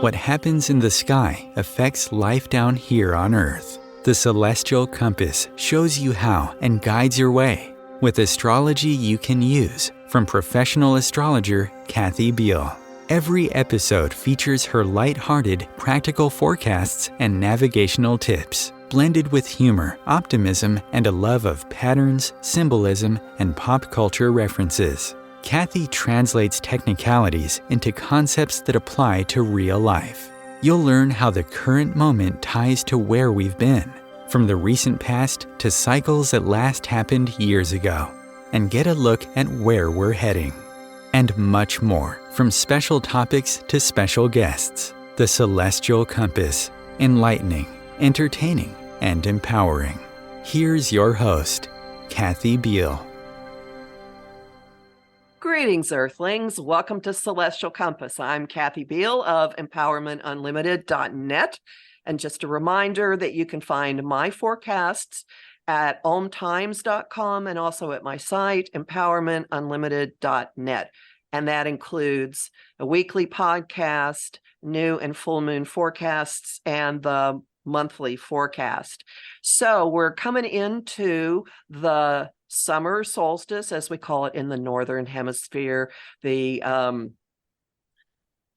What happens in the sky affects life down here on Earth. The celestial compass shows you how and guides your way with astrology you can use from professional astrologer Kathy Biehl. Every episode features her light-hearted, practical forecasts and navigational tips, blended with humor, optimism, and a love of patterns, symbolism, and pop culture references. Kathy translates technicalities into concepts that apply to real life. You'll learn how the current moment ties to where we've been, from the recent past to cycles that last happened years ago, and get a look at where we're heading. And much more, from special topics to special guests. The Celestial Compass, enlightening, entertaining, and empowering. Here's your host, Kathy Biehl. Greetings, Earthlings. Welcome to Celestial Compass. I'm Kathy Biehl of EmpowermentUnlimited.net. And just a reminder that you can find my forecasts at omtimes.com and also at my site, EmpowermentUnlimited.net. And that includes a weekly podcast, new and full moon forecasts, and the monthly forecast. So we're coming into the summer solstice, as we call it in the northern hemisphere, the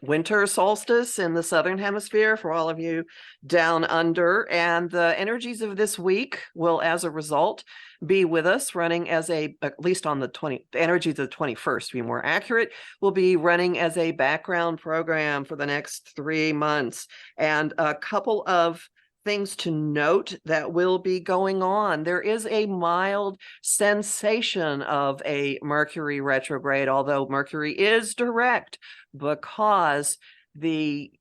winter solstice in the southern hemisphere for all of you down under. And the energies of this week will, as a result, be with us running as at least on the energies of the 21st, to be more accurate, will be running as a background program for the next 3 months. And a couple of things to note that will be going on. There is a mild sensation of a Mercury retrograde, although Mercury is direct, because the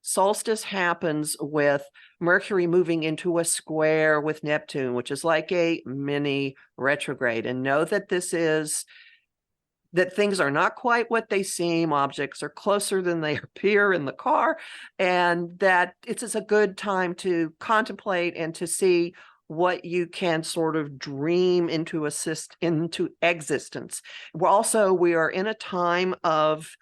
solstice happens with Mercury moving into a square with Neptune, which is like a mini retrograde. And know that that things are not quite what they seem. Objects are closer than they appear in the car, and that it's a good time to contemplate and to see what you can sort of dream into existence. We are in a time of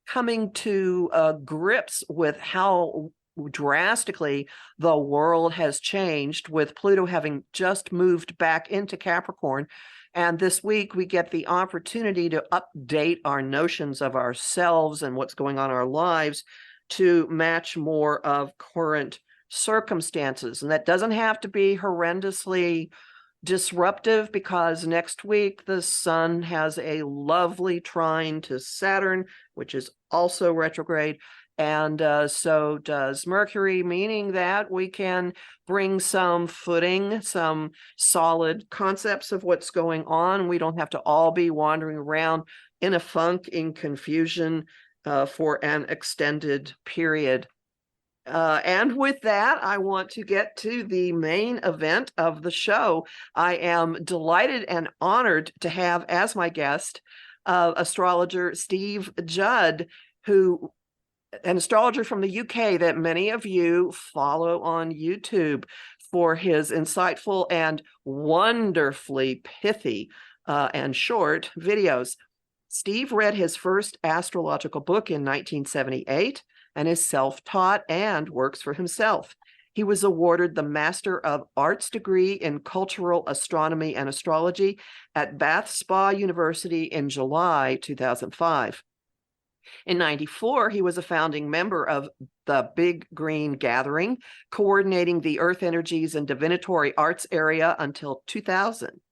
coming to grips with how drastically the world has changed, with Pluto having just moved back into Capricorn. And this week we get the opportunity to update our notions of ourselves and what's going on in our lives to match more of current circumstances. And that doesn't have to be horrendously disruptive, because next week the sun has a lovely trine to Saturn, which is also retrograde. And so does Mercury, meaning that we can bring some footing, some solid concepts of what's going on. We don't have to all be wandering around in a funk, in confusion for an extended period. And with that, I want to get to the main event of the show. I am delighted and honored to have as my guest astrologer Steve Judd, an astrologer from the UK that many of you follow on YouTube for his insightful and wonderfully pithy and short videos. Steve read his first astrological book in 1978 and is self-taught and works for himself. He was awarded the Master of Arts degree in Cultural Astronomy and Astrology at Bath Spa University in July 2005. In 1994, he was a founding member of the Big Green Gathering, coordinating the Earth Energies and Divinatory Arts area until 2000.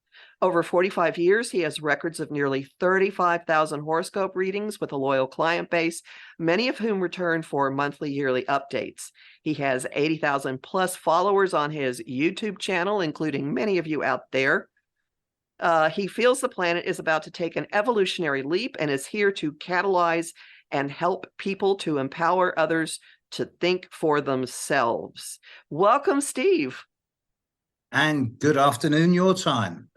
Over 45 years, he has records of nearly 35,000 horoscope readings with a loyal client base, many of whom return for monthly, yearly updates. He has 80,000 plus followers on his YouTube channel, including many of you out there. He feels the planet is about to take an evolutionary leap and is here to catalyze and help people to empower others to think for themselves. Welcome, Steve. And good afternoon, your time.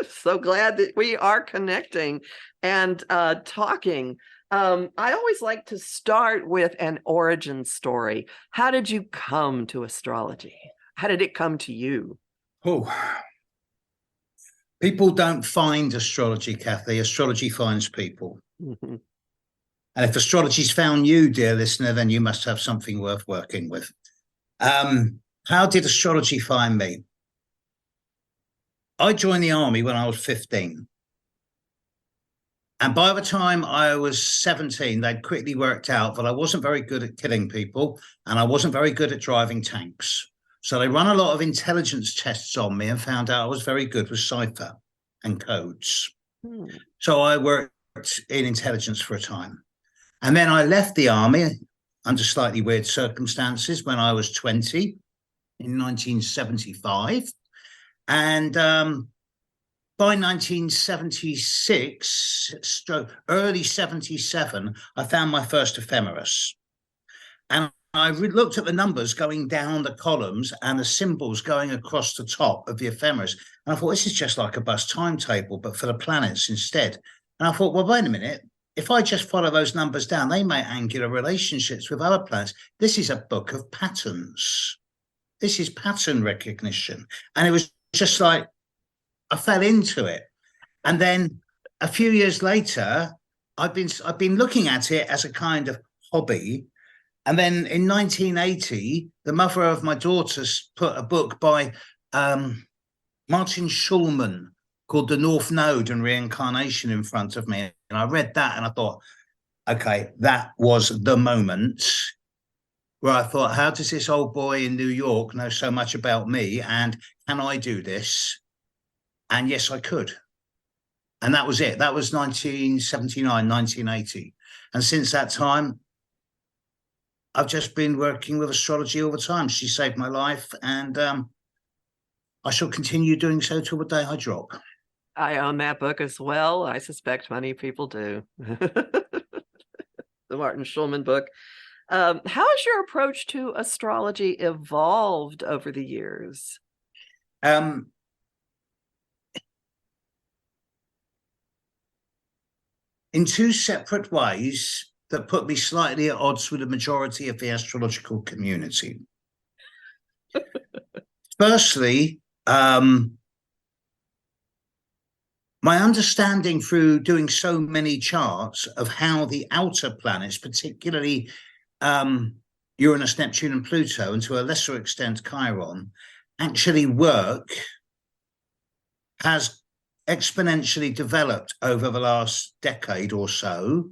So glad that we are connecting and talking. I always like to start with an origin story. How did you come to astrology? How did it come to you? Oh, people don't find astrology, Kathy. Astrology finds people. Mm-hmm. And if astrology's found you, dear listener, then you must have something worth working with. How did astrology find me? I joined the army when I was 15. And by the time I was 17, they'd quickly worked out that I wasn't very good at killing people and I wasn't very good at driving tanks. So they run a lot of intelligence tests on me and found out I was very good with cipher and codes. So I worked in intelligence for a time. And then I left the army under slightly weird circumstances when I was 20 in 1975. And by 1976, early 77, I found my first ephemeris. And I looked at the numbers going down the columns and the symbols going across the top of the ephemeris. And I thought, this is just like a bus timetable, but for the planets instead. And I thought, well, wait a minute. If I just follow those numbers down, they make angular relationships with other planets. This is a book of patterns. This is pattern recognition. And it was just like, I fell into it. And then a few years later, I've been looking at it as a kind of hobby. And then in 1980, the mother of my daughters put a book by Martin Schulman called The North Node and Reincarnation in front of me. And I read that and I thought, okay, that was the moment where I thought, how does this old boy in New York know so much about me? And can I do this? And yes, I could. And that was it. That was 1979, 1980. And since that time, I've just been working with astrology all the time. She saved my life. And I shall continue doing so till the day I drop. I own that book as well. I suspect many people do. The Martin Schulman book. How has your approach to astrology evolved over the years? In two separate ways that put me slightly at odds with the majority of the astrological community. Firstly, my understanding through doing so many charts of how the outer planets, particularly Uranus, Neptune, and Pluto, and to a lesser extent Chiron, actually work has exponentially developed over the last decade or so.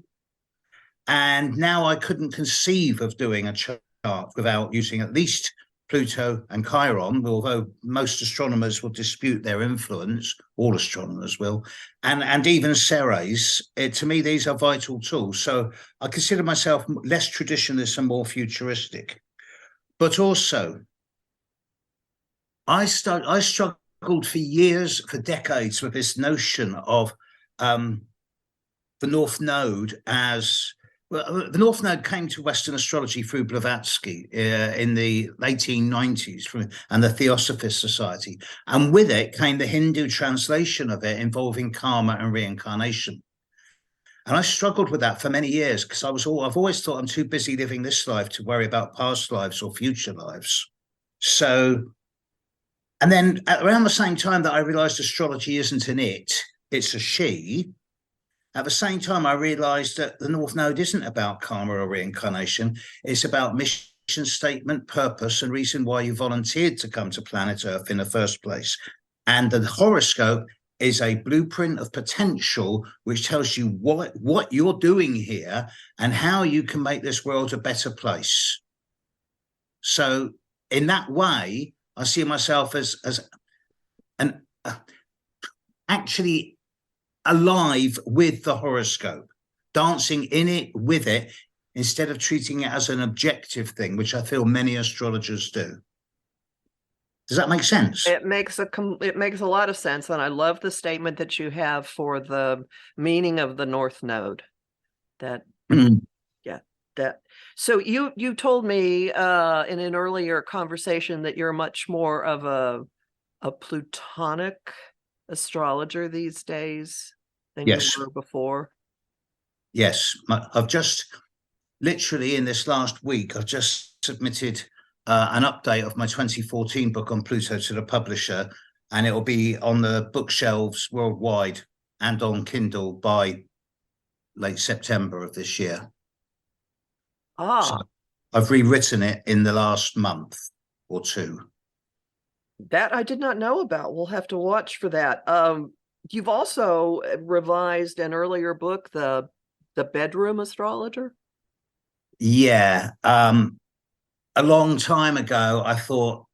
And now I couldn't conceive of doing a chart without using at least Pluto and Chiron, although most astronomers will dispute their influence, all astronomers will, and even Ceres. To me, these are vital tools. So I consider myself less traditionalist and more futuristic. But also, I struggled for years, for decades, with this notion of the North Node as... Well, the North Node came to Western astrology through Blavatsky in the 1890s and the Theosophist Society. And with it came the Hindu translation of it involving karma and reincarnation. And I struggled with that for many years because I've always thought I'm too busy living this life to worry about past lives or future lives. So, and then around the same time that I realized astrology isn't an it, it's a she. At the same time, I realized that the North Node isn't about karma or reincarnation. It's about mission statement, purpose, and reason why you volunteered to come to planet Earth in the first place. And the horoscope is a blueprint of potential, which tells you what you're doing here and how you can make this world a better place. So in that way, I see myself as actually alive with the horoscope, dancing in it, with it, instead of treating it as an objective thing, which I feel many astrologers do. Does that make sense? It makes a lot of sense, and I love the statement that you have for the meaning of the North Node. So you told me in an earlier conversation that you're much more of a Plutonic astrologer these days than you were before. Yes, I've just literally in this last week, I've just submitted an update of my 2014 book on Pluto to the publisher, and it will be on the bookshelves worldwide and on Kindle by late September of this year. So Ah, I've rewritten it in the last month or two. that I did not know about. We'll have to watch for that. You've also revised an earlier book, the Bedroom Astrologer. Yeah. A long time ago, I thought,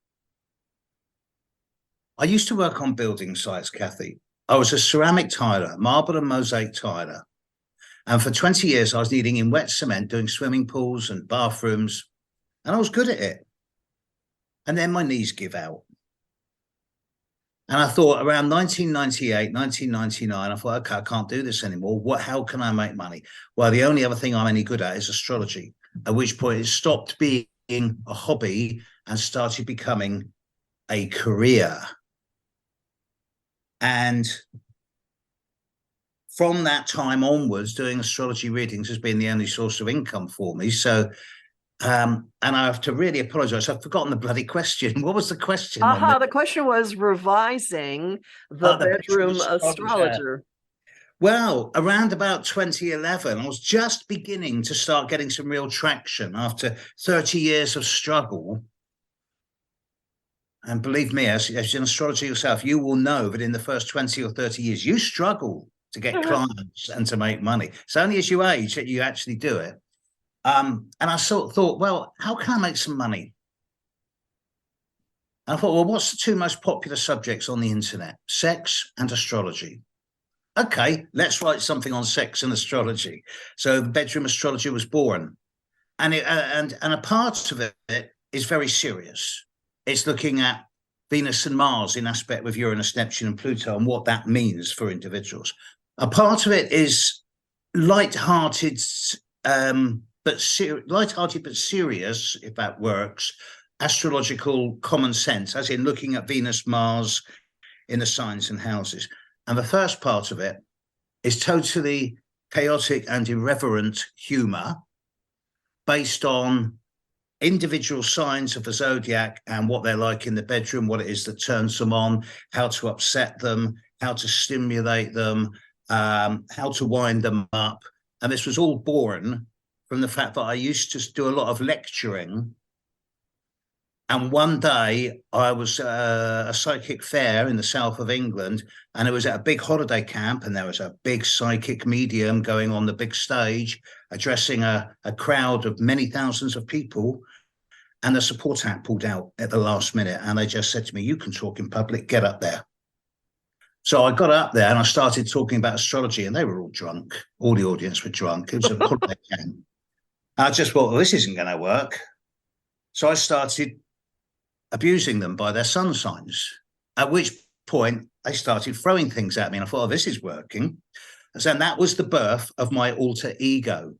I used to work on building sites, Kathy. I was a ceramic tiler, marble and mosaic tiler. And for 20 years, I was kneading in wet cement, doing swimming pools and bathrooms, and I was good at it. And then my knees give out. And I thought around 1998, 1999, I thought, okay, I can't do this anymore. How can I make money? Well, the only other thing I'm any good at is astrology, at which point it stopped being a hobby and started becoming a career. And from that time onwards, doing astrology readings has been the only source of income for me. So, and I have to really apologize. I've forgotten the bloody question. What was the question on The question was revising the the Bedroom Bedroom Astrologer? Astrologer. Well, around about 2011, I was just beginning to start getting some real traction after 30 years of struggle. And believe me, as an astrologer yourself, you will know that in the first 20 or 30 years, you struggle to get clients and to make money. It's only as you age that you actually do it. And I sort of thought, well, how can I make some money? And I thought, well, what's the two most popular subjects on the internet? Sex and astrology. Okay, let's write something on sex and astrology. So the Bedroom Astrologer was born. And a part of it is very serious. It's looking at Venus and Mars in aspect with Uranus, Neptune, and Pluto, and what that means for individuals. A part of it is light-hearted, but serious, if that works. Astrological common sense, as in looking at Venus, Mars in the signs and houses. And the first part of it is totally chaotic and irreverent humor based on individual signs of the zodiac and what they're like in the bedroom, what it is that turns them on, how to upset them, how to stimulate them, how to wind them up. And this was all born from the fact that I used to do a lot of lecturing. And one day I was a psychic fair in the south of England, and it was at a big holiday camp, and there was a big psychic medium going on the big stage, addressing a crowd of many thousands of people. And the support act pulled out at the last minute, and they just said to me, "You can talk in public, get up there." So I got up there and I started talking about astrology, and they were all drunk. All the audience were drunk. It was a holiday camp. I just thought, well, this isn't going to work. So I started abusing them by their sun signs, at which point they started throwing things at me, and I thought, oh, this is working. And that was the birth of my alter ego.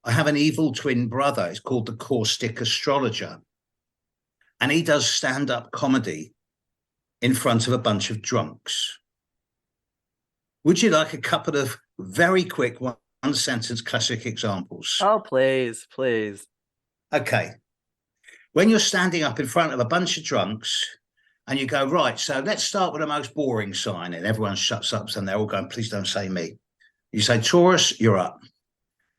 I have an evil twin brother. It's called the Caustic Astrologer, and he does stand-up comedy in front of a bunch of drunks. Would you like a couple of very quick one-sentence classic examples? Oh, please, please. Okay. When you're standing up in front of a bunch of drunks and you go, right, so let's start with the most boring sign, and everyone shuts up and they're all going, please don't say me. You say, Taurus, you're up. At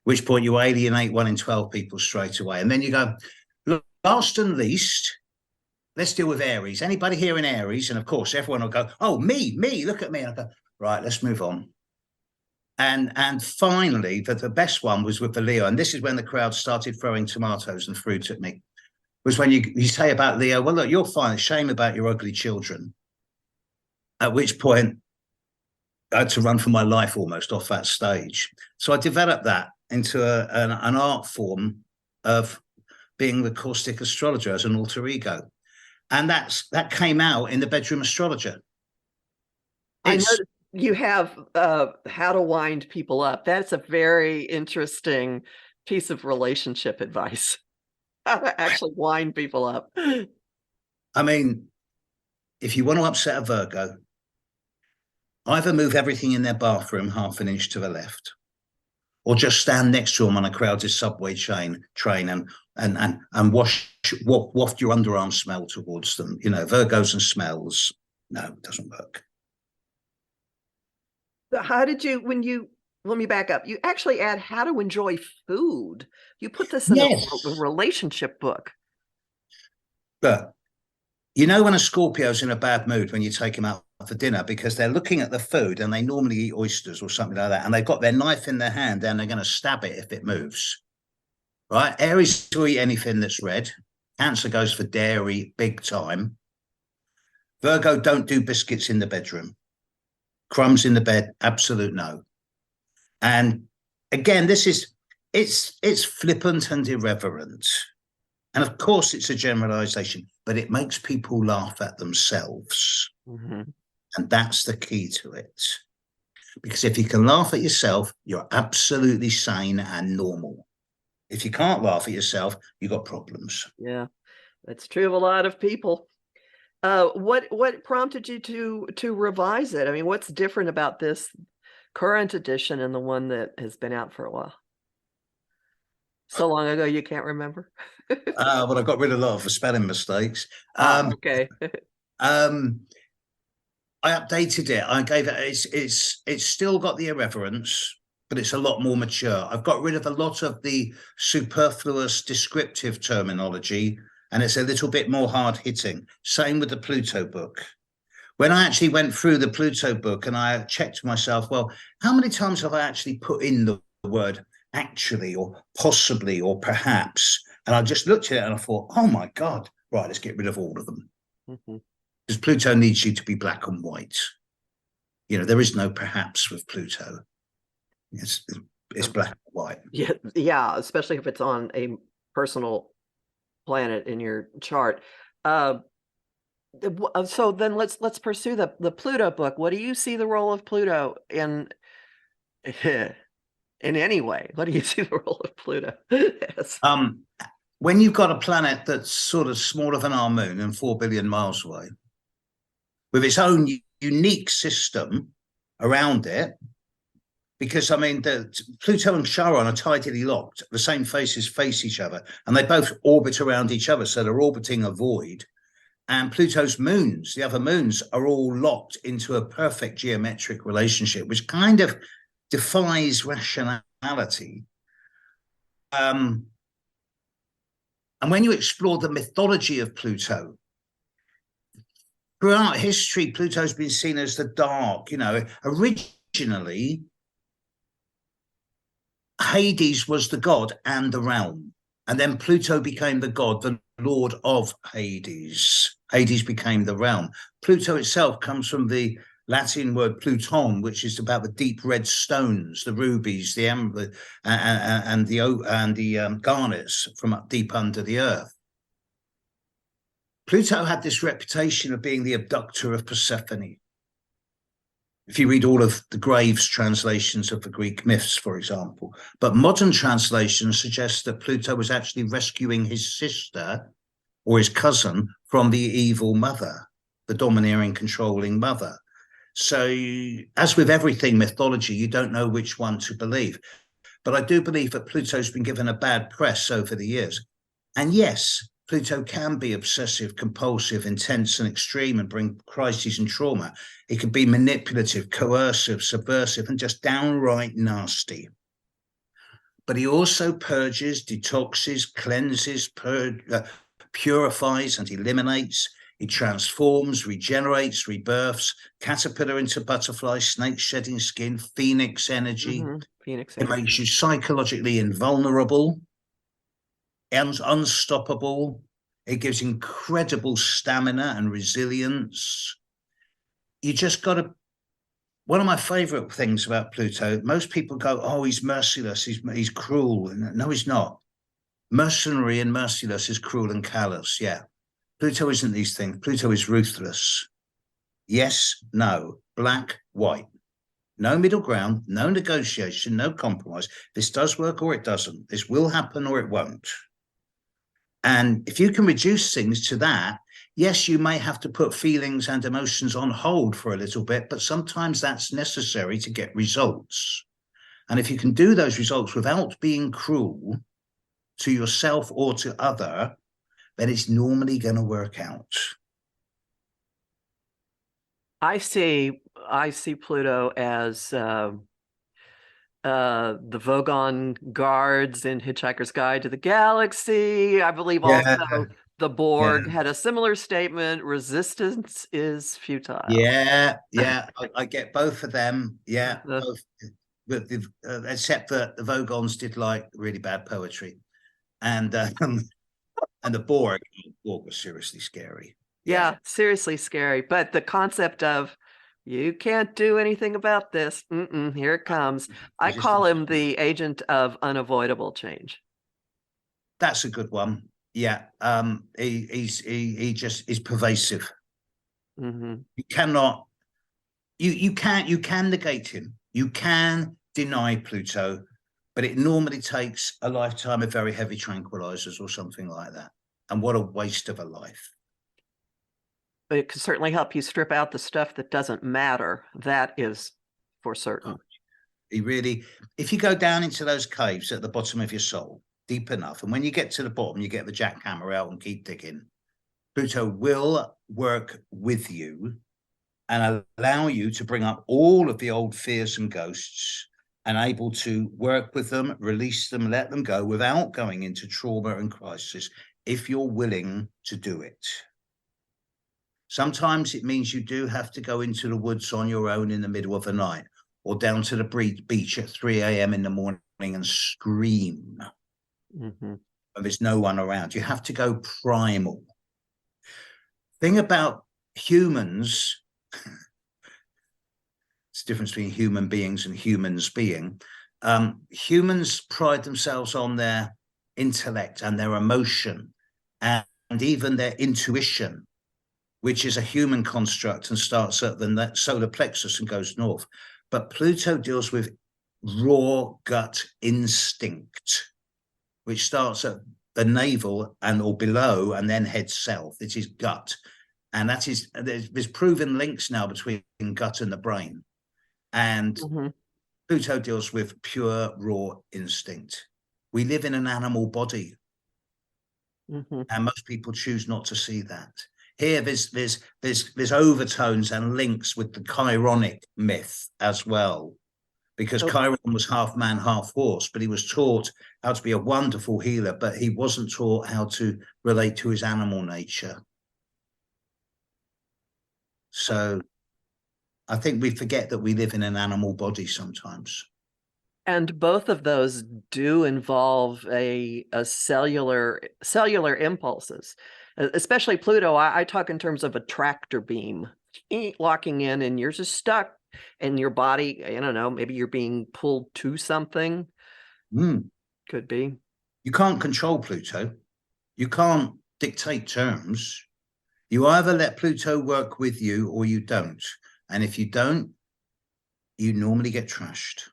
which point you alienate 1 in 12 people straight away. And then you go, look, last and least, let's deal with Aries. Anybody here in Aries? And of course, everyone will go, oh, me, look at me. And I go, right, let's move on. And finally, the best one was with the Leo. And this is when the crowd started throwing tomatoes and fruit at me. Was when you say about Leo, well, look, you're fine. It's shame about your ugly children. At which point, I had to run for my life almost off that stage. So I developed that into an art form of being the Caustic Astrologer as an alter ego. And that came out in the Bedroom Astrologer. I know you have how to wind people up. That's a very interesting piece of relationship advice. How to actually wind people up. I mean, if you want to upset a Virgo, either move everything in their bathroom half an inch to the left, or just stand next to them on a crowded subway train and waft your underarm smell towards them. You know, Virgos and smells. No, it doesn't work. How did you, when you let me back up. You actually add how to enjoy food. You put this in a Yes. relationship book. But you know when a Scorpio's in a bad mood when you take him out for dinner because they're looking at the food and they normally eat oysters or something like that, and they've got their knife in their hand and they're going to stab it if it moves. Right? Aries will eat anything that's red. Cancer goes for dairy big time. Virgo don't do biscuits in the bedroom. Crumbs in the bed, absolute no. And again, it's flippant and irreverent. And of course, it's a generalization, but it makes people laugh at themselves. Mm-hmm. And that's the key to it. Because if you can laugh at yourself, you're absolutely sane and normal. If you can't laugh at yourself, you've got problems. Yeah, that's true of a lot of people. What prompted you to revise it? I mean, what's different about this current edition and the one that has been out for a while? So long ago, you can't remember? Well, I got rid of a lot of spelling mistakes. Okay. I updated it. I gave it. It's still got the irreverence, but it's a lot more mature. I've got rid of a lot of the superfluous descriptive terminology, and it's a little bit more hard hitting. Same with the Pluto book. When I actually went through the Pluto book and I checked myself, well, how many times have I actually put in the word actually or possibly or perhaps? And I just looked at it and I thought, oh my God, right, let's get rid of all of them. Mm-hmm. Because Pluto needs you to be black and white. You know, there is no perhaps with Pluto. It's black and white. Yeah, especially if it's on a personal planet in your chart. So then let's pursue the Pluto book. What do you see the role of Pluto in any way? What do you see the role of Pluto? Yes. When you've got a planet that's sort of smaller than our moon and 4 billion miles away, with its own unique system around it, because I mean, Pluto and Charon are tidally locked. The same faces face each other, and they both orbit around each other, so they're orbiting a void. And Pluto's moons, the other moons, are all locked into a perfect geometric relationship, which kind of defies rationality. And when you explore the mythology of Pluto, throughout history, Pluto's been seen as the dark. You know, originally, Hades was the god and the realm. And then Pluto became the god, the lord of Hades. Hades became the realm. Pluto itself comes from the Latin word Pluton, which is about the deep red stones, the rubies, the amber, and the garnets from up deep under the earth. Pluto had this reputation of being the abductor of Persephone. If you read all of the Graves translations of the Greek myths, for example, but modern translations suggest that Pluto was actually rescuing his sister or his cousin from the evil mother, the domineering, controlling mother. So, as with everything mythology, you don't know which one to believe. But I do believe that Pluto's been given a bad press over the years. And yes, Pluto can be obsessive, compulsive, intense, and extreme and bring crises and trauma. It can be manipulative, coercive, subversive, and just downright nasty. But he also purges, detoxes, cleanses, purifies, and eliminates. He transforms, regenerates, rebirths, caterpillar into butterfly, snake shedding skin, phoenix energy. Mm-hmm. Phoenix energy. It makes you psychologically invulnerable and unstoppable. It gives incredible stamina and resilience. You just got to. One of my favorite things about Pluto, most people go, oh, he's merciless, he's cruel. No, he's not. Mercenary and merciless is cruel and callous, yeah. Pluto isn't these things. Pluto is ruthless. Yes, no, black, white. No middle ground, no negotiation, no compromise. This does work or it doesn't. This will happen or it won't. And if you can reduce things to that, yes, you may have to put feelings and emotions on hold for a little bit, but sometimes that's necessary to get results. And if you can do those results without being cruel to yourself or to other, then it's normally going to work out. I see Pluto as the Vogon guards in Hitchhiker's Guide to the Galaxy. I believe Yeah, also the Borg had a similar statement: resistance is futile. yeah. I get both of them. Yeah, Uh, both. But except that the Vogons did like really bad poetry, and the Borg was seriously scary. yeah, seriously scary. But the concept of you can't do anything about this. Here it comes. I call Resistance. him the agent of unavoidable change. That's a good one. Yeah, he just is pervasive. Mhm. You cannot, you can negate him. You can deny Pluto, but it normally takes a lifetime of very heavy tranquilizers or something like that. And what a waste of a life. It can certainly help you strip out the stuff that doesn't matter. That is for certain. He really, if you go down into those caves at the bottom of your soul, deep enough, and when you get to the bottom, you get the jackhammer out and keep digging, Pluto will work with you and allow you to bring up all of the old fears and ghosts and able to work with them, release them, let them go without going into trauma and crisis if you're willing to do it. Sometimes it means you do have to go into the woods on your own in the middle of the night or down to the beach at 3 a.m. in the morning and scream when there's no one around. You have to go primal. Thing about humans, it's the difference between human beings and humans being. Humans pride themselves on their intellect and their emotion and even their intuition, which is a human construct and starts at the solar plexus and goes north. But Pluto deals with raw gut instinct, which starts at the navel and or below and then heads south. It is gut. And that is, there's proven links now between gut and the brain. And Pluto deals with pure raw instinct. We live in an animal body. And most people choose not to see that. Here, there's overtones and links with the Chironic myth as well, because Chiron was half man, half horse, but he was taught how to be a wonderful healer, but he wasn't taught how to relate to his animal nature. So I think we forget that we live in an animal body sometimes. And both of those do involve a cellular impulses, especially Pluto. I talk in terms of a tractor beam locking in, and you're just stuck in your body. I don't know, maybe you're being pulled to something. Could be. You can't control Pluto. You can't dictate terms. You either let Pluto work with you or you don't. And if you don't, you normally get trashed.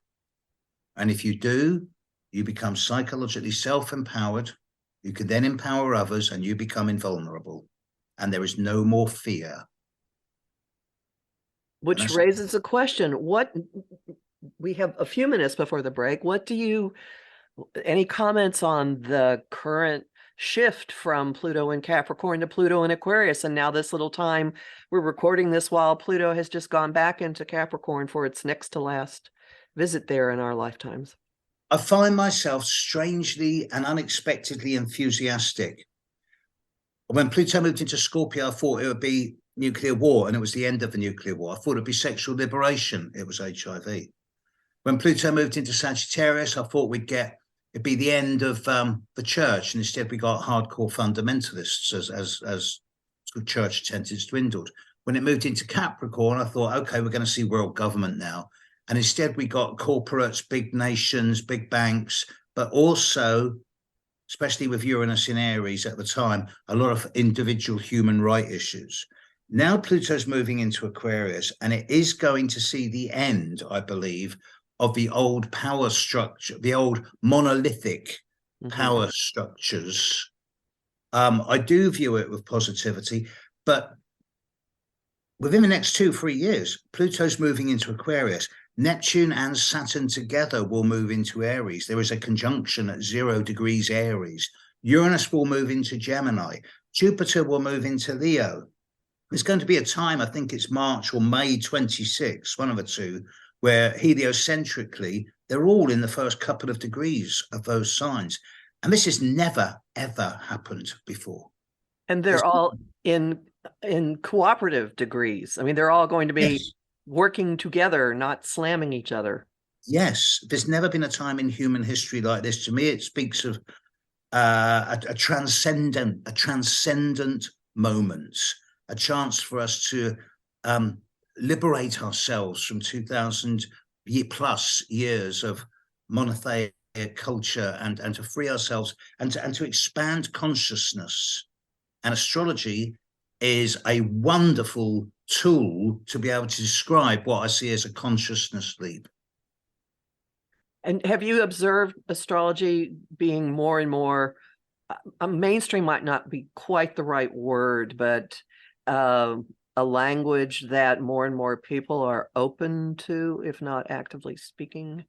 And if you do, you become psychologically self-empowered. You can then empower others and you become invulnerable. And there is no more fear. Which raises a question. We have a few minutes before the break. Any comments on the current shift from Pluto in Capricorn to Pluto in Aquarius? And now this little time, we're recording this while Pluto has just gone back into Capricorn for its next to last visit there in our lifetimes. I find myself strangely and unexpectedly enthusiastic. When Pluto moved into Scorpio, I thought it would be nuclear war, and it was the end of the nuclear war. I thought it'd be sexual liberation. It was HIV. When Pluto moved into Sagittarius, I thought it'd be the end of the church, and instead we got hardcore fundamentalists as church attendance dwindled. When it moved into Capricorn, I thought, okay, we're going to see world government now. And instead we got corporates, big nations, big banks, but also, especially with Uranus in Aries at the time, a lot of individual human rights issues. Now Pluto's moving into Aquarius, and it is going to see the end, I believe, of the old power structure, the old monolithic power structures. I do view it with positivity, but within the next 2-3 years, Pluto's moving into Aquarius. Neptune and Saturn together will move into Aries. There is a conjunction at 0 degrees Aries. Uranus will move into Gemini. Jupiter will move into Leo. There's going to be a time, I think it's March or May 26, one of the two, where heliocentrically they're all in the first couple of degrees of those signs. And this has never, ever happened before. And they're all in cooperative degrees. I mean, they're all going to be working together, not slamming each other. Yes, there's never been a time in human history like this. To me, it speaks of a transcendent moment, a chance for us to liberate ourselves from 2,000 plus years of monotheistic culture and to free ourselves and to expand consciousness. And astrology is a wonderful tool to be able to describe what I see as a consciousness leap. And have you observed astrology being more and more, mainstream might not be quite the right word, but a language that more and more people are open to, if not actively speaking?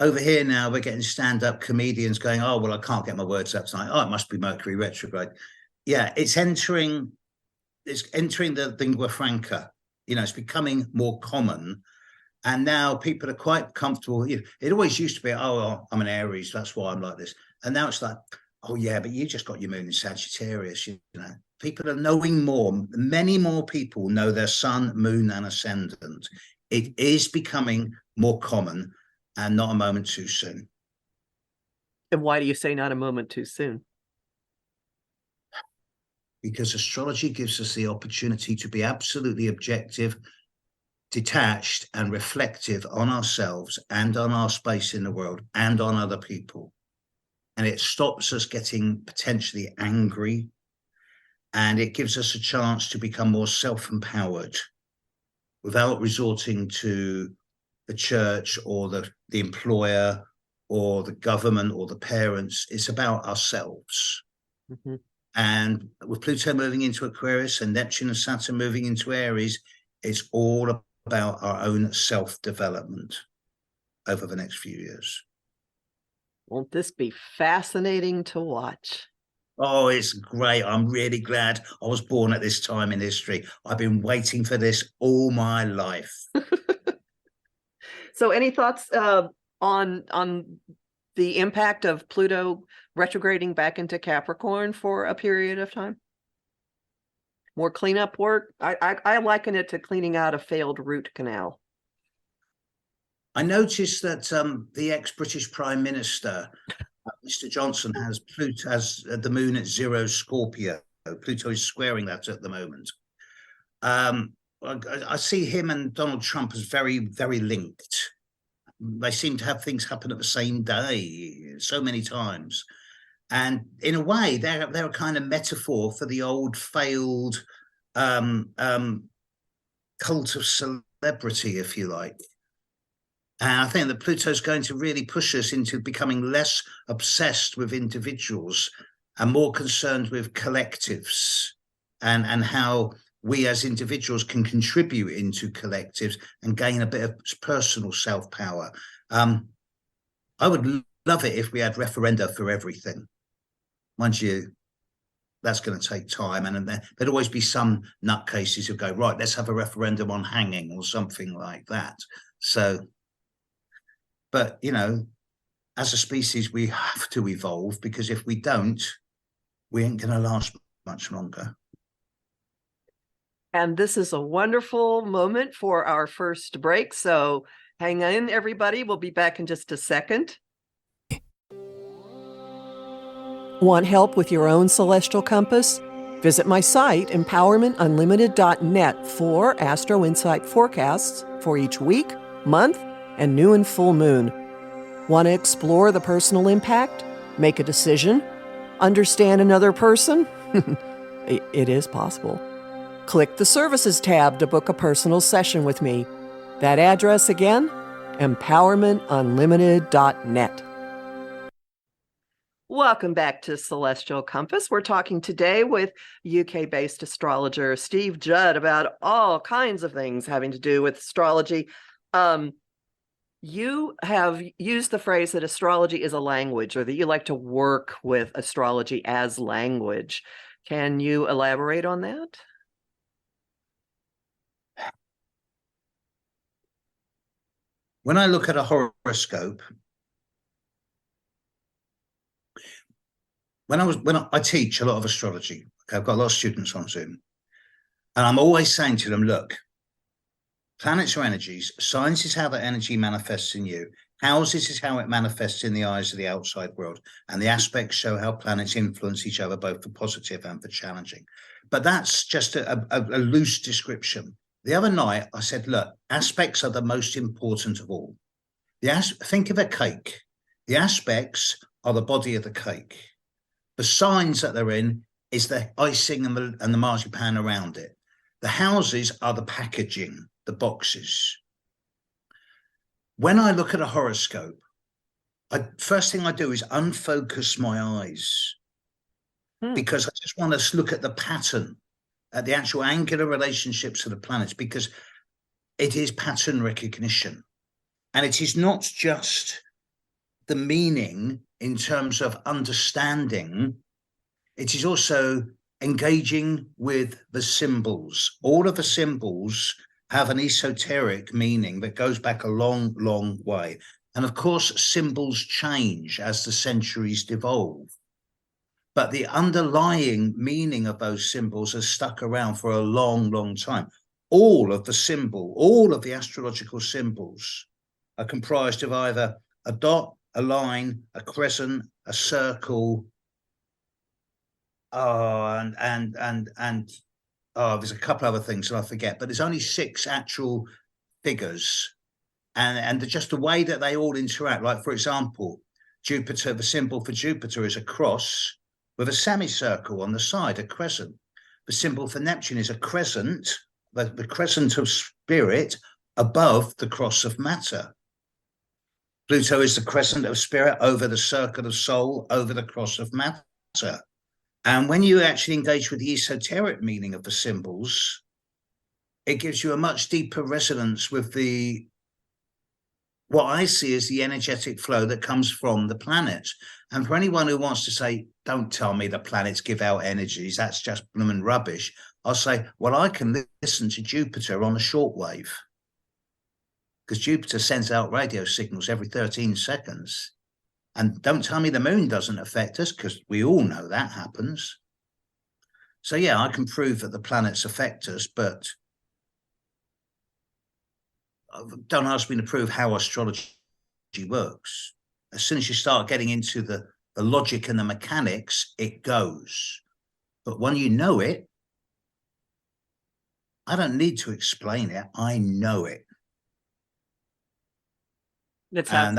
Over here now, we're getting stand-up comedians going, oh, well, I can't get my words out tonight. Oh, it must be Mercury retrograde. Yeah, it's entering the lingua franca. You know, it's becoming more common. And now people are quite comfortable. It always used to be, oh, well, I'm an Aries, that's why I'm like this. And now it's like, oh, yeah, but you just got your moon in Sagittarius. You know, people are knowing more. Many more people know their sun, moon, and ascendant. It is becoming more common and not a moment too soon. And why do you say not a moment too soon? Because astrology gives us the opportunity to be absolutely objective, detached and reflective on ourselves and on our space in the world and on other people. And it stops us getting potentially angry, and it gives us a chance to become more self-empowered without resorting to the church or the employer or the government or the parents. It's about ourselves. Mm-hmm. And with Pluto moving into Aquarius and Neptune and Saturn moving into Aries, it's all about our own self-development over the next few years. Won't this be fascinating to watch? Oh, it's great. I'm really glad I was born at this time in history. I've been waiting for this all my life. So any thoughts on the impact of Pluto retrograding back into Capricorn for a period of time? More cleanup work? I liken it to cleaning out a failed root canal. I noticed that the ex-British Prime Minister, Mr. Johnson, has Pluto as the moon at 0 Scorpio. Pluto is squaring that at the moment. I see him and Donald Trump as very, very linked. They seem to have things happen at the same day so many times. And in a way, they're a kind of metaphor for the old failed cult of celebrity, if you like. And I think that Pluto's going to really push us into becoming less obsessed with individuals and more concerned with collectives and how we as individuals can contribute into collectives and gain a bit of personal self-power. I would love it if we had referenda for everything. Mind you, that's going to take time. And there'd always be some nutcases who go, right, let's have a referendum on hanging or something like that. So, but, you know, as a species, we have to evolve, because if we don't, we ain't going to last much longer. And this is a wonderful moment for our first break. So hang in, everybody. We'll be back in just a second. Want help with your own celestial compass? Visit my site, empowermentunlimited.net, for Astro Insight forecasts for each week, month, and new and full moon. Want to explore the personal impact? Make a decision? Understand another person? It is possible. Click the Services tab to book a personal session with me. That address again, empowermentunlimited.net. Welcome back to Celestial Compass. We're talking today with UK-based astrologer Steve Judd about all kinds of things having to do with astrology. You have used the phrase that astrology is a language, or that you like to work with astrology as language. Can you elaborate on that? When I look at a horoscope, when I teach a lot of astrology, okay, I've got a lot of students on Zoom, and I'm always saying to them, look, planets are energies, signs is how that energy manifests in you, houses is how it manifests in the eyes of the outside world, and the aspects show how planets influence each other, both for positive and for challenging. But that's just a loose description. The other night, I said, look, aspects are the most important of all. Think of a cake. The aspects are the body of the cake. The signs that they're in is the icing and the marzipan around it. The houses are the packaging, the boxes. When I look at a horoscope, first thing I do is unfocus my eyes, because I just want to look at the pattern, at the actual angular relationships of the planets, because it is pattern recognition. And it is not just the meaning in terms of understanding, it is also engaging with the symbols. All of the symbols have an esoteric meaning that goes back a long, long way. And of course, symbols change as the centuries devolve. But the underlying meaning of those symbols has stuck around for a long, long time. All of the astrological symbols are comprised of either a dot, a line, a crescent, a circle, there's a couple other things that I forget, but there's only 6 actual figures, and just the way that they all interact. Like, for example, Jupiter, the symbol for Jupiter is a cross with a semicircle on the side, a crescent. The symbol for Neptune is a crescent, the crescent of spirit above the cross of matter. Pluto is the crescent of spirit over the circle of soul, over the cross of matter. And when you actually engage with the esoteric meaning of the symbols, it gives you a much deeper resonance with what I see as the energetic flow that comes from the planets. And for anyone who wants to say, don't tell me the planets give out energies, that's just blooming rubbish, I'll say, well, I can listen to Jupiter on a shortwave, because Jupiter sends out radio signals every 13 seconds. And don't tell me the moon doesn't affect us, because we all know that happens. So yeah, I can prove that the planets affect us, but don't ask me to prove how astrology works. As soon as you start getting into the logic and the mechanics, it goes. But when you know it, I don't need to explain it. I know it. It sounds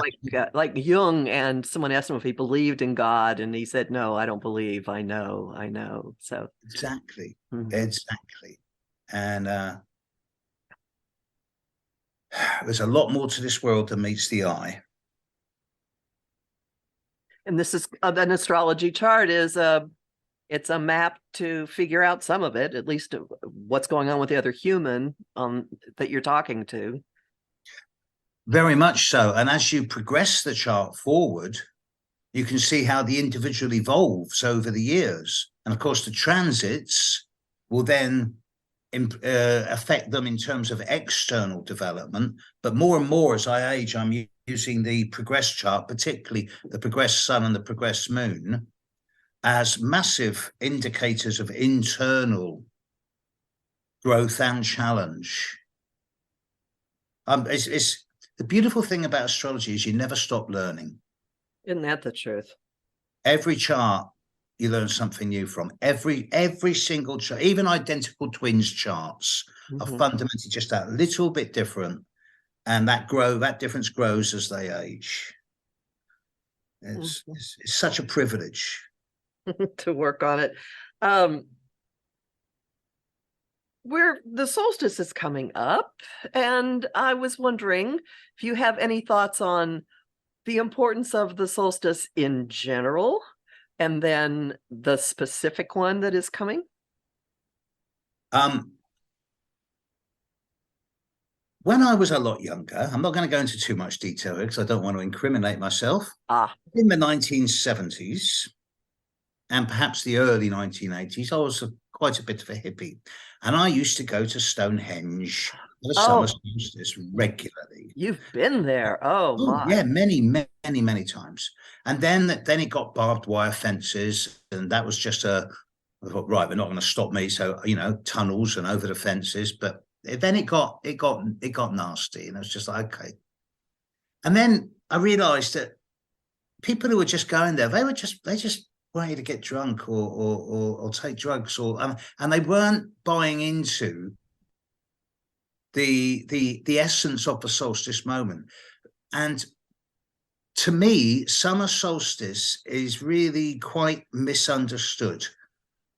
like Jung, and someone asked him if he believed in God, and he said, no, I don't believe. I know. So exactly. And there's a lot more to this world than meets the eye. And this is an astrology chart it's a map to figure out some of it, at least what's going on with the other human that you're talking to. Very much so. And as you progress the chart forward, you can see how the individual evolves over the years. And of course, the transits will then affect them in terms of external development. But more and more as I age, I'm using the progress chart, particularly the progressed sun and the progressed moon, as massive indicators of internal growth and challenge. The beautiful thing about astrology is you never stop learning. Isn't that the truth? Every chart you learn something new from. Every single chart, even identical twins charts are fundamentally just that little bit different, and that difference grows as they age. It's such a privilege to work on it. Where the solstice is coming up, and I was wondering if you have any thoughts on the importance of the solstice in general, and then the specific one that is coming. When I was a lot younger, I'm not going to go into too much detail here because I don't want to incriminate myself. In the 1970s and perhaps the early 1980s, I was quite a bit of a hippie. And I used to go to Stonehenge the Oh, summer solstice regularly. you've been there. Oh Oh yeah, my. many times. And then it got barbed wire fences, and that was just I thought, right, they're not going to stop me. So, tunnels and over the fences. But then it got nasty, and I was just like, okay. And then I realized that people who were just going there, they just wanted to get drunk or take drugs, and they weren't buying into the essence of the solstice moment. And to me, summer solstice is really quite misunderstood.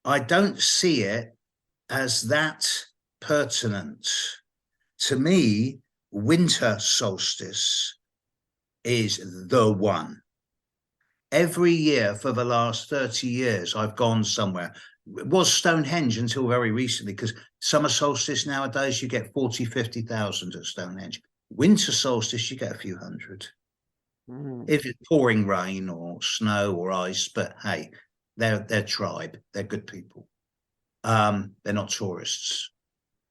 I don't see it as that pertinent. To me, winter solstice is the one. Every year for the last 30 years, I've gone somewhere. It was Stonehenge until very recently, because summer solstice nowadays, you get 40, 50,000 at Stonehenge. Winter solstice, you get a few hundred. If it's pouring rain or snow or ice, but hey, they're tribe. They're good people. They're not tourists.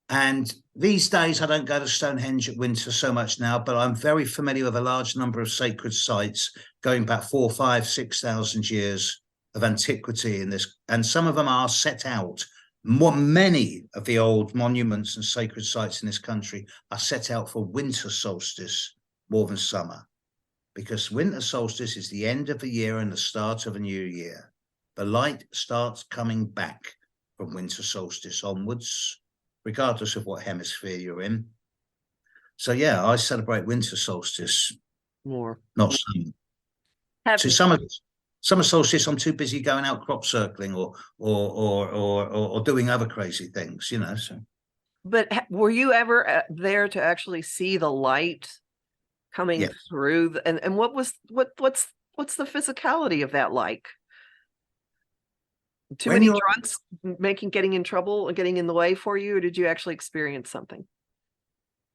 And these days, I don't go to Stonehenge at winter so much now, but I'm very familiar with a large number of sacred sites going back 4, 5, 6,000 years of antiquity in this. And some of them are set out. Many of the old monuments and sacred sites in this country are set out for winter solstice more than summer, because winter solstice is the end of the year and the start of a new year. The light starts coming back from winter solstice onwards, regardless of what hemisphere you're in. So yeah, I celebrate winter solstice More. not summer. So summer solstice, I'm too busy going out crop circling or doing other crazy things, So. But were you ever there to actually see the light coming through? And what's the physicality of that like? Too many drunks getting in trouble and getting in the way for you, or did you actually experience something?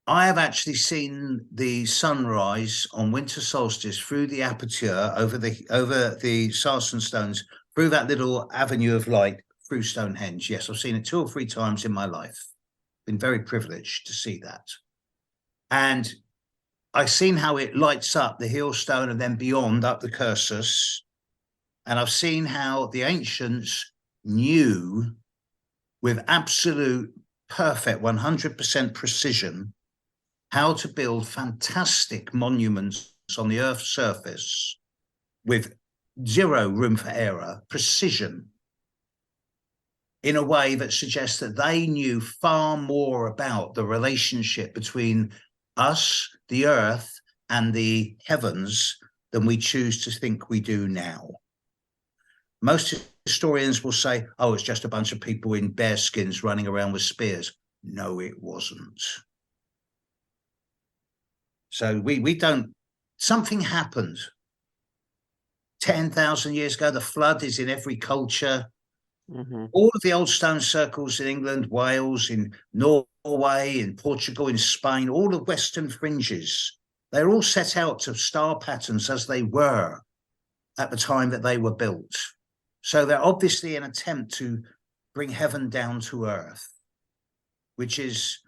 I have actually seen the sunrise on winter solstice through the aperture over the Sarsen stones, through that little avenue of light through Stonehenge. Yes, I've seen it 2 or 3 times in my life. Been very privileged to see that. And I've seen how it lights up the heel stone and then beyond up the cursus. And I've seen how the ancients knew with absolute perfect 100% precision how to build fantastic monuments on the Earth's surface with zero room for error, precision, in a way that suggests that they knew far more about the relationship between us, the Earth, and the heavens than we choose to think we do now. Most historians will say, oh, it's just a bunch of people in bear skins running around with spears. No, it wasn't. So we don't, something happened 10,000 years ago. The flood is in every culture. Mm-hmm. All of the old stone circles in England, Wales, in Norway, in Portugal, in Spain, all the Western fringes, they're all set out to star patterns as they were at the time that they were built. So they're obviously an attempt to bring heaven down to earth, which is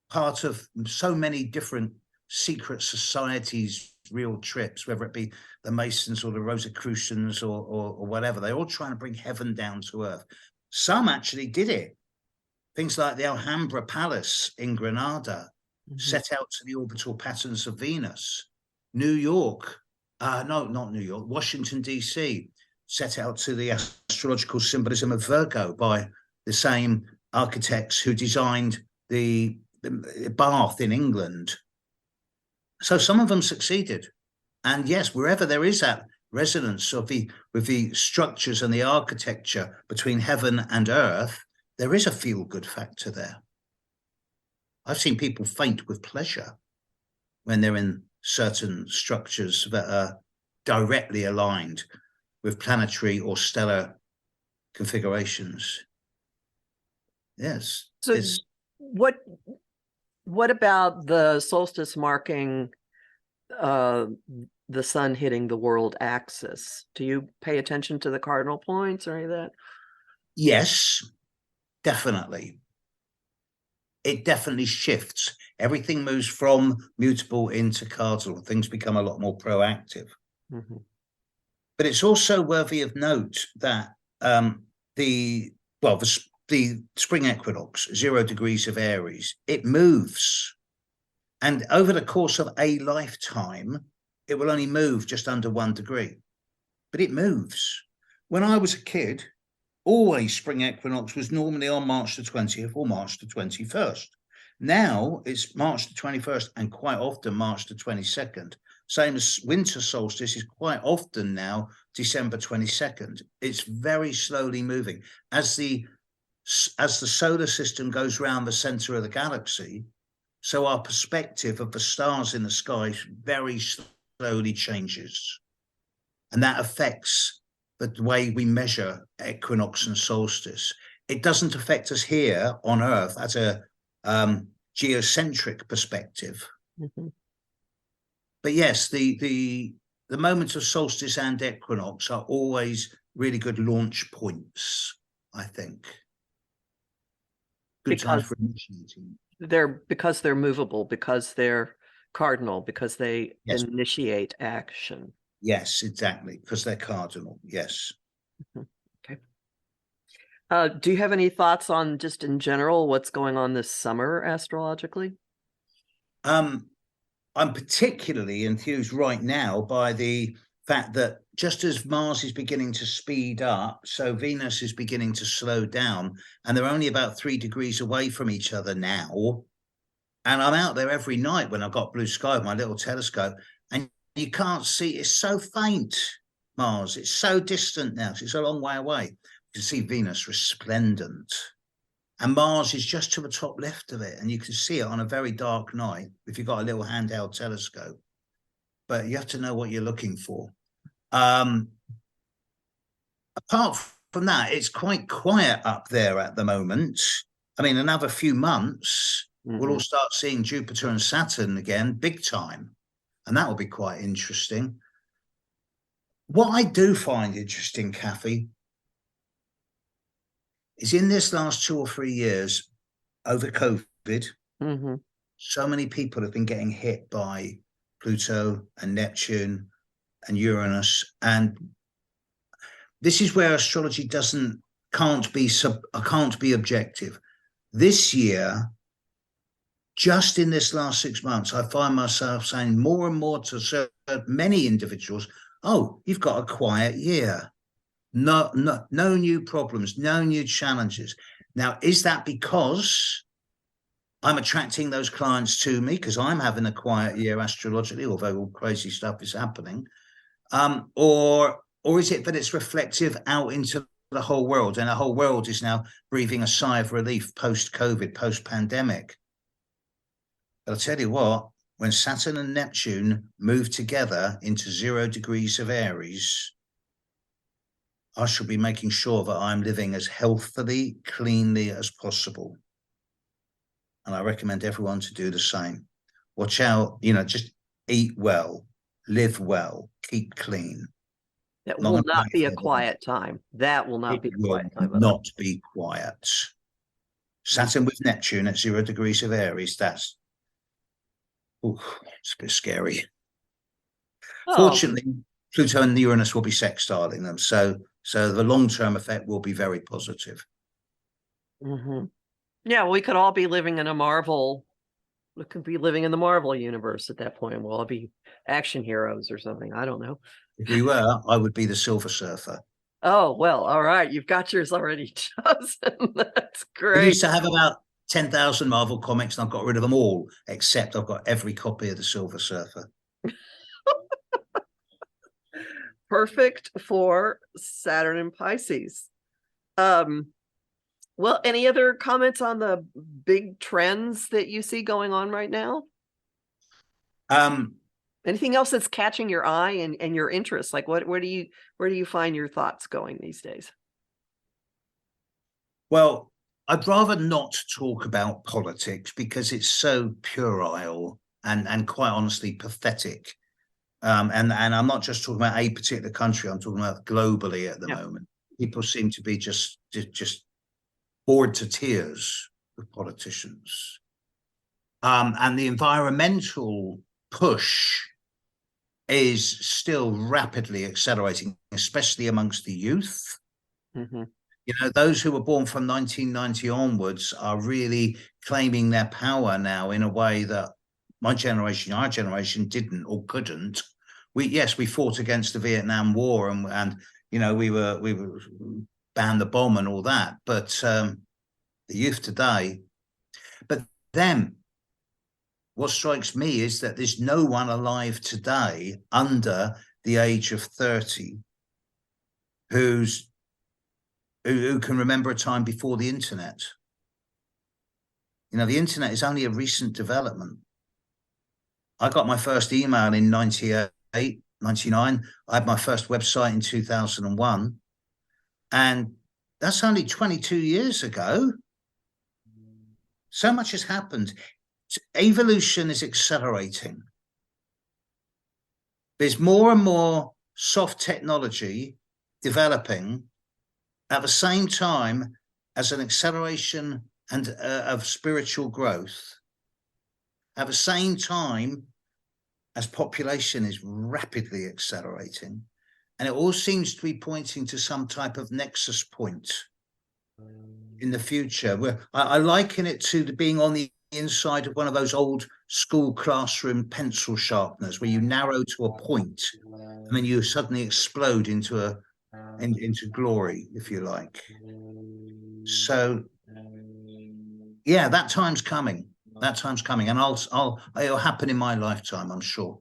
part of so many different secret societies' real trips, whether it be the Masons or the Rosicrucians or whatever. They're all trying to bring heaven down to earth. Some actually did it. Things like the Alhambra Palace in Granada set out to the orbital patterns of Venus. New York, not New York, Washington, D.C., set out to the astrological symbolism of Virgo by the same architects who designed the Bath in England. So some of them succeeded. And yes, wherever there is that resonance with the structures and the architecture between heaven and earth, there is a feel-good factor there. I've seen people faint with pleasure when they're in certain structures that are directly aligned with planetary or stellar configurations. Yes. So what about the solstice marking the sun hitting the world axis? Do you pay attention to the cardinal points or any of that? Yes, definitely. it definitely shifts. Everything moves from mutable into cardinal. Things become a lot more proactive. Mm-hmm. But it's also worthy of note that the spring equinox, 0 degrees of Aries, it moves. And over the course of a lifetime, it will only move just under 1 degree. But it moves. When I was a kid, always spring equinox was normally on March the 20th or March the 21st. Now it's March the 21st and quite often March the 22nd. Same as winter solstice is quite often now December 22nd. It's very slowly moving. As the solar system goes round the center of the galaxy, so our perspective of the stars in the sky very slowly changes. And that affects the way we measure equinox and solstice. It doesn't affect us here on Earth as a geocentric perspective. Mm-hmm. But yes, the moments of solstice and equinox are always really good launch points, I think. Good time for initiating. Because they're movable, because they're cardinal, because they Yes. initiate action. Yes, exactly, because they're cardinal. Yes. Okay. Do you have any thoughts on just in general what's going on this summer astrologically? I'm particularly enthused right now by the fact that just as Mars is beginning to speed up, so Venus is beginning to slow down, and they're only about 3 degrees away from each other now. And I'm out there every night when I've got blue sky with my little telescope, and you can't see, it's so faint, Mars. It's so distant now. It's a long way away. You can see Venus resplendent. And Mars is just to the top left of it, and you can see it on a very dark night if you've got a little handheld telescope. But you have to know what you're looking for. Apart from that, it's quite quiet up there at the moment. I mean, another few months, we'll all start seeing Jupiter and Saturn again, big time. And that will be quite interesting. What I do find interesting, Kathy, is in this last 2 or 3 years over COVID, so many people have been getting hit by Pluto and Neptune and Uranus. And this is where astrology can't be objective. This year, just in this last 6 months, I find myself saying more and more to many individuals, oh, you've got a quiet year. No new problems, no new challenges. Now, is that because I'm attracting those clients to me because I'm having a quiet year astrologically, although all crazy stuff is happening? Or is it that it's reflective out into the whole world, and the whole world is now breathing a sigh of relief post-COVID, post-pandemic? But I'll tell you what, when Saturn and Neptune move together into 0 degrees of Aries, I shall be making sure that I'm living as healthily, cleanly as possible. And I recommend everyone to do the same. Watch out, just eat well, live well, keep clean. That will not be a quiet time. That will not be a quiet time. Not be quiet. Saturn with Neptune at 0 degrees of Aries, it's a bit scary. Fortunately, Pluto and Uranus will be sextiling them. So the long-term effect will be very positive. Yeah, we could all be living in a Marvel. We could be living in the Marvel universe at that point. We'll all be action heroes or something. I don't know. If we were, I would be the Silver Surfer. Oh, well, all right. You've got yours already chosen. That's great. I used to have about 10,000 Marvel comics, and I've got rid of them all, except I've got every copy of the Silver Surfer. Perfect for Saturn and Pisces. Well, any other comments on the big trends that you see going on right now? Anything else that's catching your eye and your interest? Like where do you find your thoughts going these days? Well, I'd rather not talk about politics because it's so puerile and quite honestly pathetic. And I'm not just talking about a particular country, I'm talking about globally at the moment. People seem to be just bored to tears with politicians. And the environmental push is still rapidly accelerating, especially amongst the youth. Mm-hmm. You know, those who were born from 1990 onwards are really claiming their power now in a way that my generation, our generation didn't or couldn't. We fought against the Vietnam War and you know, we were banned the bomb and all that, but the youth today. But then what strikes me is that there's no one alive today under the age of 30 who can remember a time before the internet. You know, the internet is only a recent development. I got my first email in 98, 99. I had my first website in 2001. And that's only 22 years ago. So much has happened. Evolution is accelerating. There's more and more soft technology developing at the same time as an acceleration and of spiritual growth. At the same time as population is rapidly accelerating, and it all seems to be pointing to some type of nexus point in the future. Where I liken it to being on the inside of one of those old school classroom pencil sharpeners, where you narrow to a point and then you suddenly explode into glory, if you like. So, yeah, that time's coming. That time's coming, and it'll happen in my lifetime, I'm sure.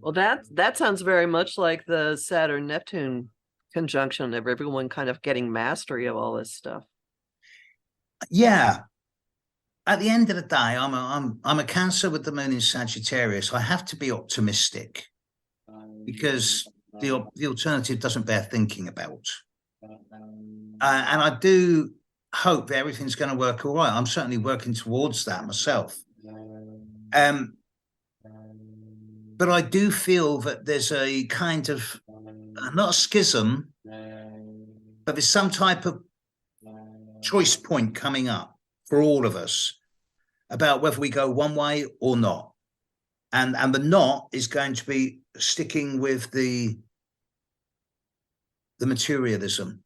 Well, that sounds very much like the Saturn-Neptune conjunction of everyone kind of getting mastery of all this stuff. Yeah. At the end of the day, I'm a Cancer with the moon in Sagittarius. I have to be optimistic because the alternative doesn't bear thinking about. And I do hope that everything's going to work all right. I'm certainly working towards that myself. But I do feel that there's a kind of, not a schism, but there's some type of choice point coming up for all of us about whether we go one way or not. And the not is going to be sticking with the materialism.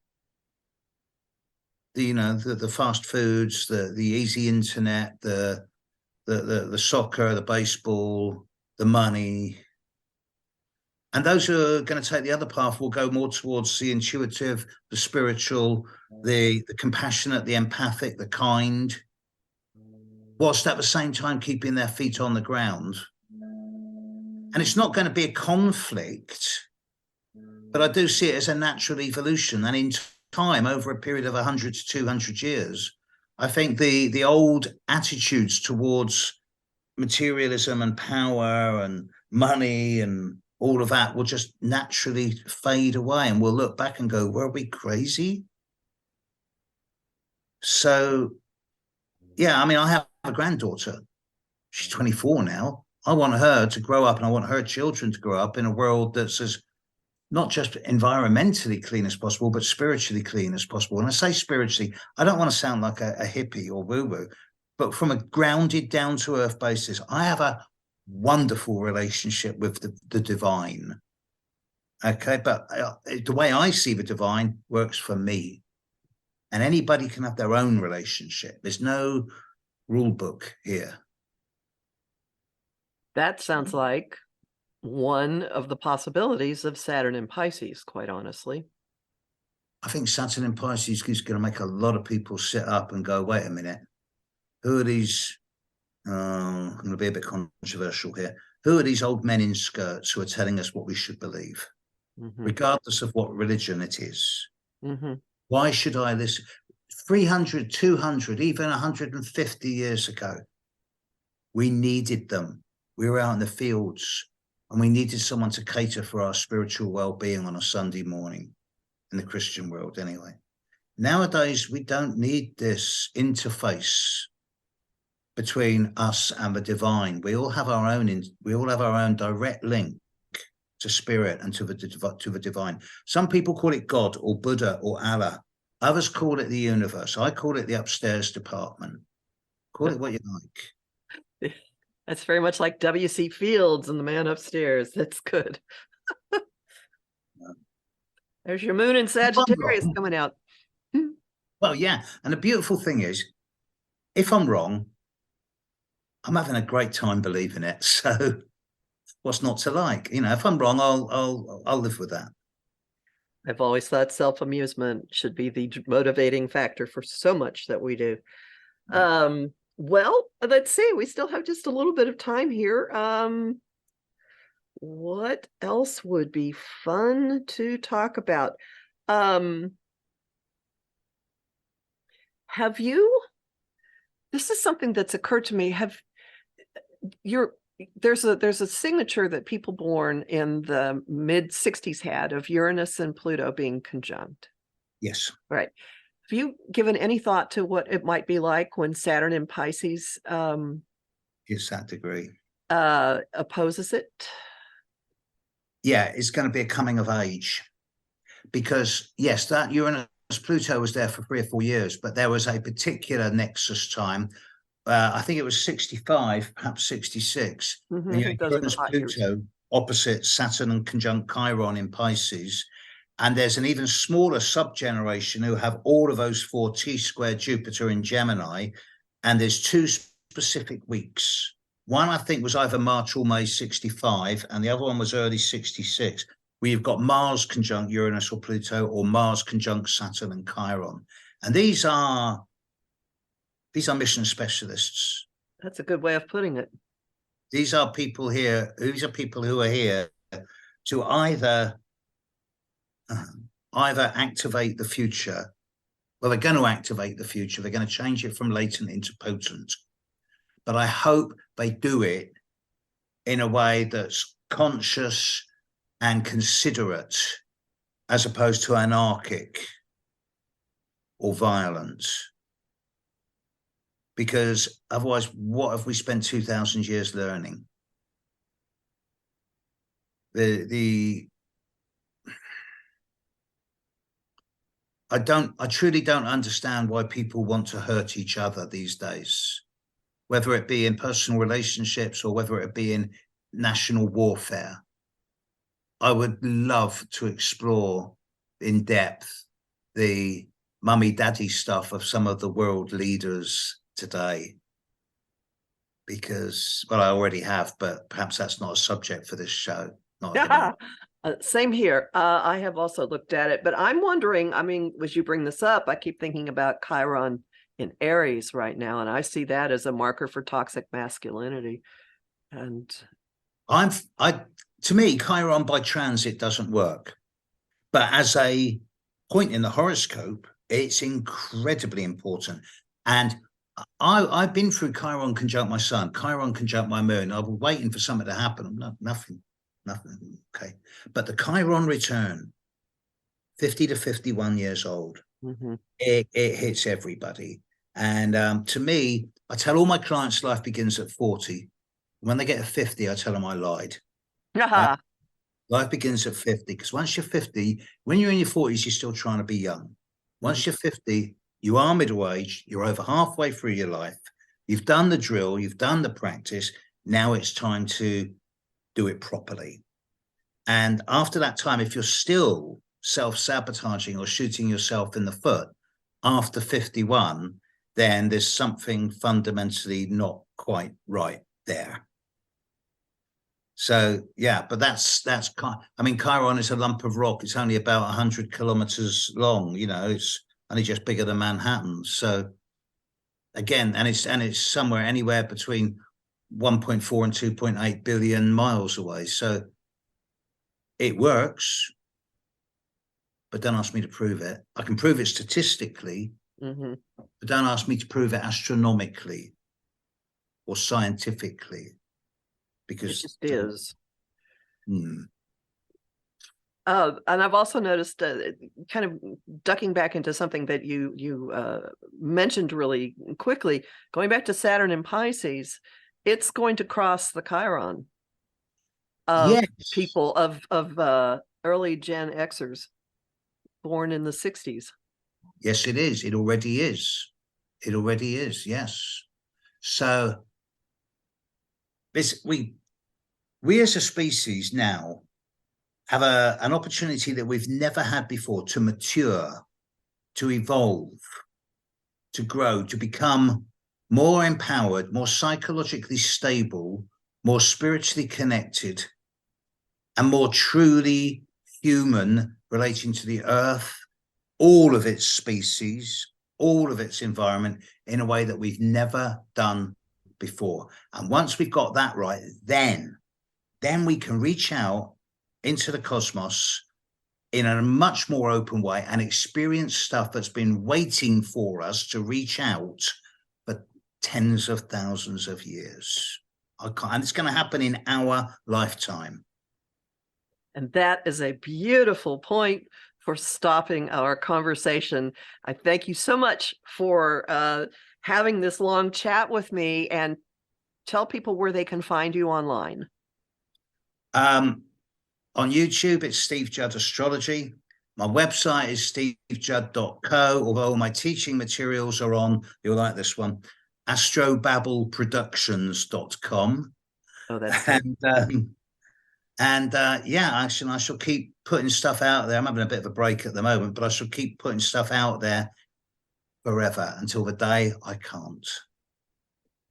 The fast foods, the easy internet, the soccer, the baseball, the money. And those who are going to take the other path will go more towards the intuitive, the spiritual, the compassionate, the empathic, the kind, whilst at the same time keeping their feet on the ground. And it's not going to be a conflict, but I do see it as a natural evolution. And in time, over a period of 100 to 200 years, I think the old attitudes towards materialism and power and money and all of that will just naturally fade away, and we'll look back and go, were we crazy? So, yeah, I mean, I have a granddaughter. She's 24 now. I want her to grow up, and I want her children to grow up in a world that's as not just environmentally clean as possible, but spiritually clean as possible. And I say spiritually, I don't want to sound like a hippie or woo-woo, but from a grounded, down-to-earth basis, I have a wonderful relationship with the divine. Okay, but the way I see the divine works for me. And anybody can have their own relationship. There's no rule book here. That sounds like one of the possibilities of Saturn in Pisces, quite honestly. I think Saturn in Pisces is going to make a lot of people sit up and go, wait a minute, who are these? I'm going to be a bit controversial here. Who are these old men in skirts who are telling us what we should believe, regardless of what religion it is? Why should I listen? 300, 200, even 150 years ago, we needed them. We were out in the fields, and we needed someone to cater for our spiritual well-being on a Sunday morning, in the Christian world anyway. Nowadays, we don't need this interface between us and the divine. We all have our own direct link to spirit and to the divine. Some people call it God or Buddha or Allah. Others call it the universe. I call it the upstairs department. Call it what you like. That's very much like W.C. Fields and the man upstairs. That's good. There's your moon in Sagittarius coming out. Well, yeah. And the beautiful thing is, if I'm wrong, I'm having a great time believing it. So what's not to like? You know, if I'm wrong, I'll live with that. I've always thought self-amusement should be the motivating factor for so much that we do. Well, let's see. We still have just a little bit of time here. What else would be fun to talk about? Have you, this is something that's occurred to me. There's a signature that people born in the mid 60s had of Uranus and Pluto being conjunct. Yes. Right. Have you given any thought to what it might be like when Saturn in Pisces It's that degree. Opposes it? Yeah, it's going to be a coming of age. Because, yes, that Uranus Pluto was there for 3 or 4 years, but there was a particular nexus time. I think it was 65, perhaps 66. Mm-hmm. And Uranus Pluto opposite Saturn and conjunct Chiron in Pisces. And there's an even smaller subgeneration who have all of those 4 T-squared Jupiter in Gemini. And there's 2 specific weeks. One, I think, was either March or May 65, and the other one was early 66. Where you've got Mars conjunct Uranus or Pluto, or Mars conjunct Saturn and Chiron. And these are mission specialists. That's a good way of putting it. These are people here. These are people who are here to either activate the future. Well, they're going to activate the future. They're going to change it from latent into potent. But I hope they do it in a way that's conscious and considerate, as opposed to anarchic or violent. Because otherwise, what have we spent 2,000 years learning? I truly don't understand why people want to hurt each other these days, whether it be in personal relationships or whether it be in national warfare. I would love to explore in depth the mummy daddy stuff of some of the world leaders today, because, well, I already have, but perhaps that's not a subject for this show. Same here. I have also looked at it, but I'm wondering, I mean, as you bring this up, I keep thinking about Chiron in Aries right now, and I see that as a marker for toxic masculinity. And to me, Chiron by transit doesn't work, but as a point in the horoscope, it's incredibly important. And I've been through Chiron conjunct my sun, Chiron conjunct my moon. I was waiting for something to happen. No, nothing. Okay. But the Chiron return, 50 to 51 years old, it hits everybody. And to me, I tell all my clients life begins at 40. When they get to 50, I tell them I lied. Life begins at 50, because once you're 50, when you're in your 40s, you're still trying to be young. Once you're 50, you are middle-aged, you're over halfway through your life, you've done the drill, you've done the practice, now it's time to do it properly. And after that time, if you're still self-sabotaging or shooting yourself in the foot after 51, then there's something fundamentally not quite right there. So, yeah, but that's, I mean, Chiron is a lump of rock. It's only about 100 kilometers long, you know, it's only just bigger than Manhattan. So again, and it's somewhere anywhere between 1.4 and 2.8 billion miles away. So it works, but don't ask me to prove it. I can prove it statistically, but don't ask me to prove it astronomically or scientifically, because it just is. And I've also noticed, kind of ducking back into something that you mentioned really quickly, going back to Saturn in Pisces, it's going to cross the Chiron of people of early Gen Xers born in the 60s. Yes, it is. It already is. It already is. Yes. So this we as a species now have an opportunity that we've never had before to mature, to evolve, to grow, to become more empowered, more psychologically stable, more spiritually connected, and more truly human, relating to the earth, all of its species, all of its environment, in a way that we've never done before. And once we've got that right, then we can reach out into the cosmos in a much more open way and experience stuff that's been waiting for us to reach out for tens of thousands of years. And it's going to happen in our lifetime. And that is a beautiful point for stopping our conversation. I thank you so much for having this long chat with me, and tell people where they can find you online. On YouTube, it's Steve Judd Astrology. My website is stevejudd.co, although all my teaching materials are on, you'll like this one, astrobabbleproductions.com. Oh, that's yeah, actually, I shall keep putting stuff out there. I'm having a bit of a break at the moment, but I shall keep putting stuff out there forever until the day I can't.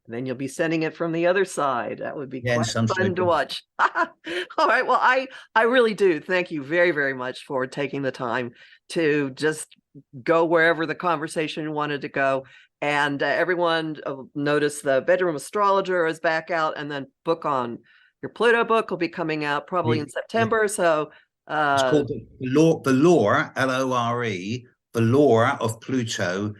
And then you'll be sending it from the other side. That would be Yes, quite fun to watch. All right. Well, I really do. Thank you very, very much for taking the time to just go wherever the conversation wanted to go. And everyone, notice the Bedroom Astrologer is back out, and then book on your Pluto book will be coming out probably in September. So it's called the Lore, L-O-R-E, the Lore of Pluto,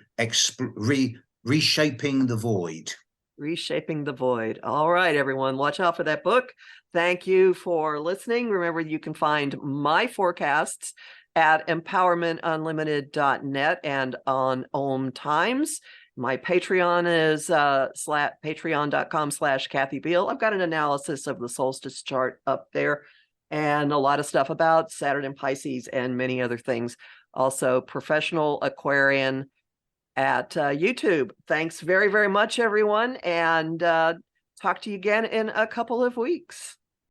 Reshaping the Void. Reshaping the Void. All right, everyone, watch out for that book. Thank you for listening. Remember, you can find my forecasts at empowermentunlimited.net and on Om Times. My Patreon is patreon.com/Kathy Biehl. I've got an analysis of the solstice chart up there, and a lot of stuff about Saturn and Pisces and many other things. Also, Professional Aquarian at YouTube. Thanks very, very much, everyone, and talk to you again in a couple of weeks.